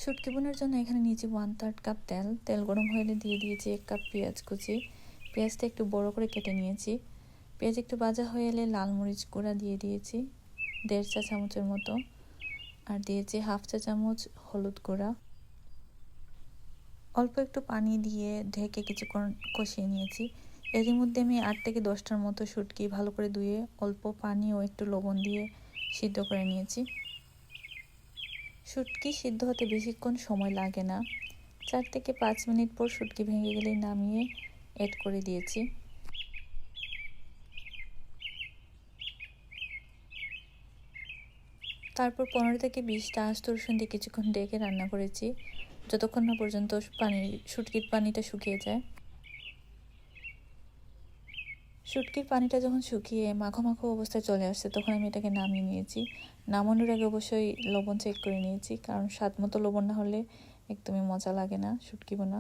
শুটকি বোনার জন্য এখানে নিয়েছি 1/3 কাপ তেল। তেল গরম হলে দিয়ে দিয়েছি 1 কাপ পেঁয়াজ কুচি। পেঁয়াজটা একটু বড় করে কেটে নিয়েছি। পেঁয়াজ একটু ভাজা হয়ে এলে লাল মরিচ গুঁড়া দিয়ে দিয়েছি 1.5 চা চামচের মতো, আর দিয়েছি 1/2 চা চামচ হলুদ গুঁড়া। অল্প একটু পানি দিয়ে ঢেকে কিছুক্ষণ কষিয়ে নিয়েছি। এরই মধ্যে আমি 8 থেকে 10টার মতো শুটকি ভালো করে ধুয়ে অল্প পানি ও একটু লবণ দিয়ে সিদ্ধ করে নিয়েছি। শুটকি সিদ্ধ হতে বেশিক্ষণ সময় লাগে না, 4 থেকে 5 মিনিট পর শুটকি ভেঙে গেলে নামিয়ে অ্যাড করে দিয়েছি। তারপর 15 থেকে 20টা আস্ত রসুন দিয়ে কিছুক্ষণ ডেকে রান্না করেছি, যতক্ষণ না পর্যন্ত শুটকির পানিটা শুকিয়ে যায়। শুটকির পানিটা যখন শুকিয়ে মাখো মাখো অবস্থায় চলে আসছে তখন আমি এটাকে নামিয়ে নিয়েছি। নামানোর আগে অবশ্যই লবণ চেক করে নিয়েছি, কারণ স্বাদ মতো লবণ না হলে একদমই মজা লাগে না শুটকি বোনা।